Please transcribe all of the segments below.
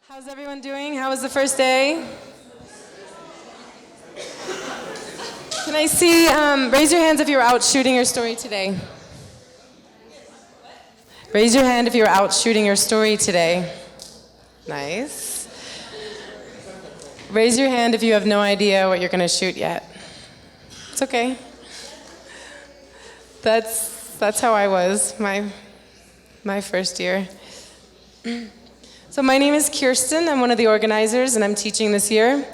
How's everyone doing? How was the first day? Can I see, raise your hands if you were out shooting your story today. Raise your hand if you were out shooting your story today. Nice. Raise your hand if you have no idea what you're going to shoot yet. It's okay. That's how I was my first year. So my name is Kirsten. I'm one of the organizers, and I'm teaching this year.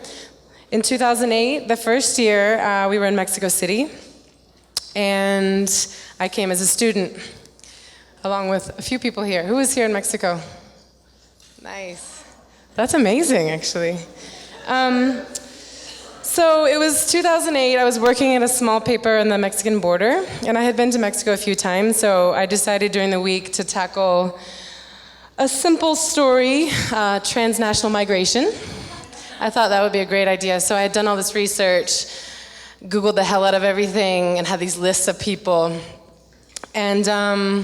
In 2008, the first year, we were in Mexico City, and I came as a student, along with a few people here. Who is here in Mexico? Nice. That's amazing, actually. So it was 2008. I was working at a small paper on the Mexican border, and I had been to Mexico a few times, so I decided during the week to tackle a simple story, transnational migration. I thought that would be a great idea. So I had done all this research, Googled the hell out of everything, and had these lists of people. And I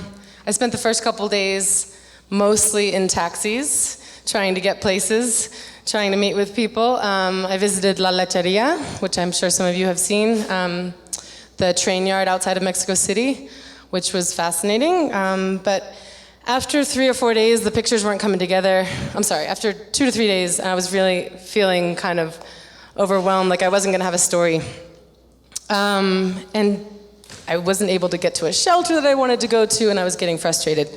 spent the first couple days mostly in taxis, trying to get places, trying to meet with people. I visited La Lecheria, which I'm sure some of you have seen, the train yard outside of Mexico City, which was fascinating. But after 3 or 4 days, the pictures weren't coming together. I'm sorry, after 2 to 3 days, I was really feeling kind of overwhelmed, like I wasn't gonna have a story. And I wasn't able to get to a shelter that I wanted to go to, and I was getting frustrated.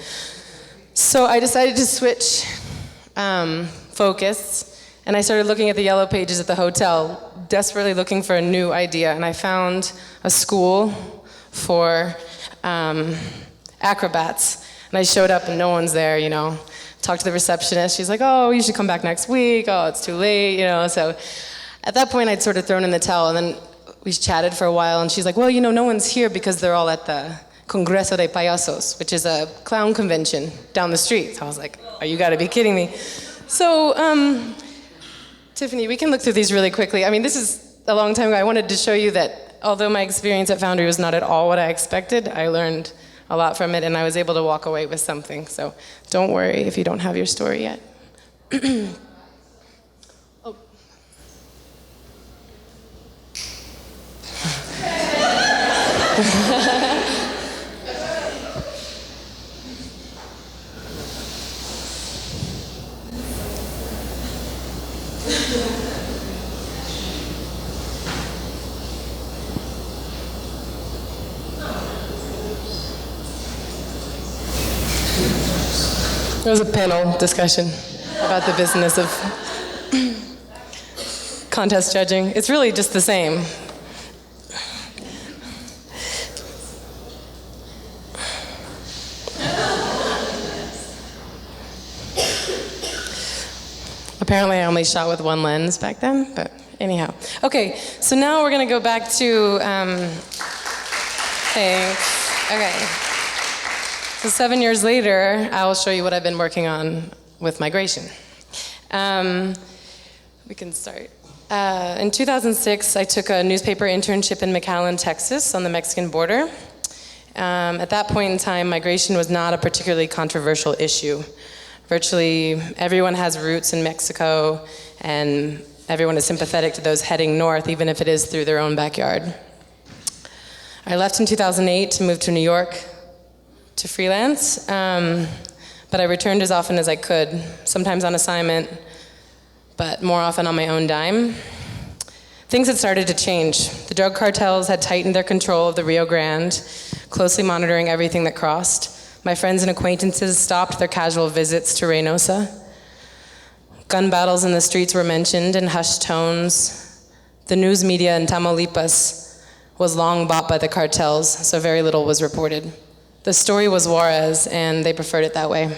So I decided to switch focus, and I started looking at the yellow pages at the hotel, desperately looking for a new idea, and I found a school for acrobats. And I showed up and no one's there, you know. Talked to the receptionist. She's like, oh, you should come back next week. Oh, it's too late, you know. So at that point, I'd sort of thrown in the towel. And then we chatted for a while. And she's like, well, you know, no one's here because they're all at the Congreso de Payasos, which is a clown convention down the street. So I was like, oh, you got to be kidding me. So, Tiffany, we can look through these really quickly. I mean, this is a long time ago. I wanted to show you that although my experience at Foundry was not at all what I expected, I learned a lot from it, and I was able to walk away with something. So don't worry if you don't have your story yet. Oh. There was a panel discussion about the business of contest judging. It's really just the same. Apparently I only shot with one lens back then, but anyhow. Okay, so now we're gonna go back to, thanks, okay. So 7 years later, I'll show you what I've been working on with migration. We can start. In 2006, I took a newspaper internship in McAllen, Texas, on the Mexican border. At that point in time, migration was not a particularly controversial issue. Virtually everyone has roots in Mexico, and everyone is sympathetic to those heading north, even if it is through their own backyard. I left in 2008 to move to New York to freelance, but I returned as often as I could, sometimes on assignment, but more often on my own dime. Things had started to change. The drug cartels had tightened their control of the Rio Grande, closely monitoring everything that crossed. My friends and acquaintances stopped their casual visits to Reynosa. Gun battles in the streets were mentioned in hushed tones. The news media in Tamaulipas was long bought by the cartels, so very little was reported. The story was Juarez, and they preferred it that way.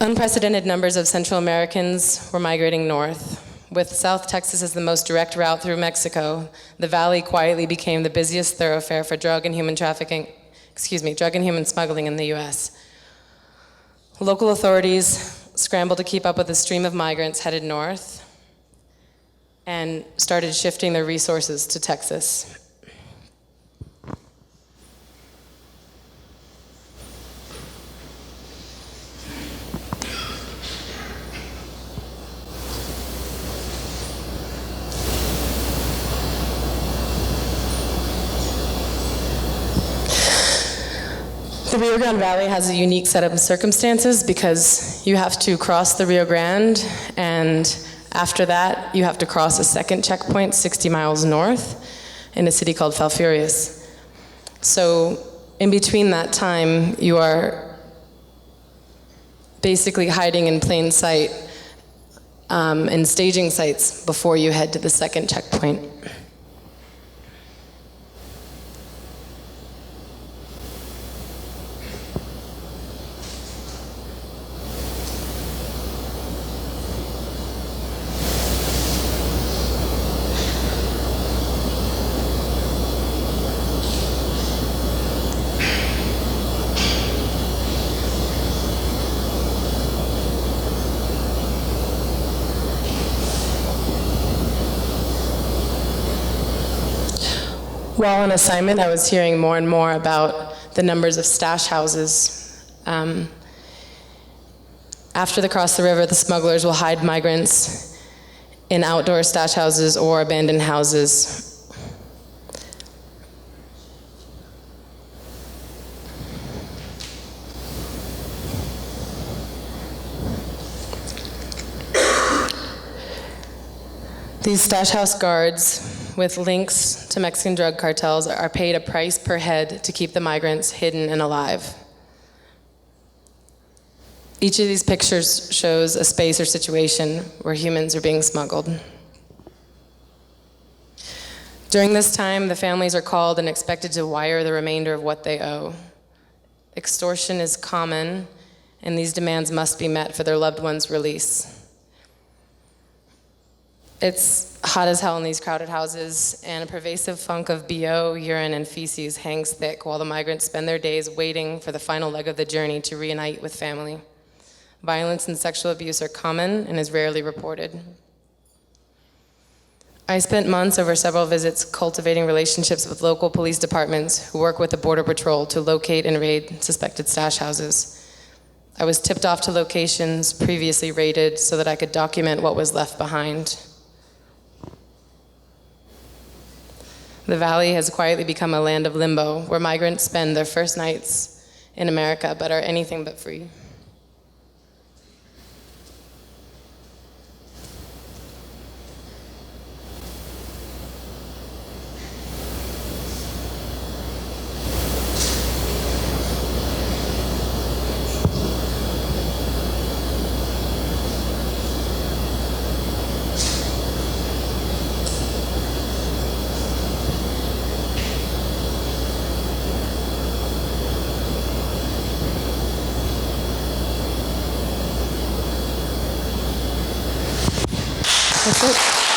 Unprecedented numbers of Central Americans were migrating north. With South Texas as the most direct route through Mexico, the valley quietly became the busiest thoroughfare for drug and human smuggling in the US. Local authorities scrambled to keep up with the stream of migrants headed north and started shifting their resources to Texas. The Rio Grande Valley has a unique set of circumstances because you have to cross the Rio Grande, and after that, you have to cross a second checkpoint 60 miles north in a city called Falfurrias. So in between that time, you are basically hiding in plain sight in staging sites before you head to the second checkpoint. While on assignment, I was hearing more and more about the numbers of stash houses. After they cross the river, the smugglers will hide migrants in outdoor stash houses or abandoned houses. These stash house guards with links to Mexican drug cartels are paid a price per head to keep the migrants hidden and alive. Each of these pictures shows a space or situation where humans are being smuggled. During this time, the families are called and expected to wire the remainder of what they owe. Extortion is common, and these demands must be met for their loved one's release. It's hot as hell in these crowded houses, and a pervasive funk of BO, urine, and feces hangs thick while the migrants spend their days waiting for the final leg of the journey to reunite with family. Violence and sexual abuse are common and is rarely reported. I spent months over several visits cultivating relationships with local police departments who work with the Border Patrol to locate and raid suspected stash houses. I was tipped off to locations previously raided so that I could document what was left behind. The valley has quietly become a land of limbo, where migrants spend their first nights in America but are anything but free. That's it.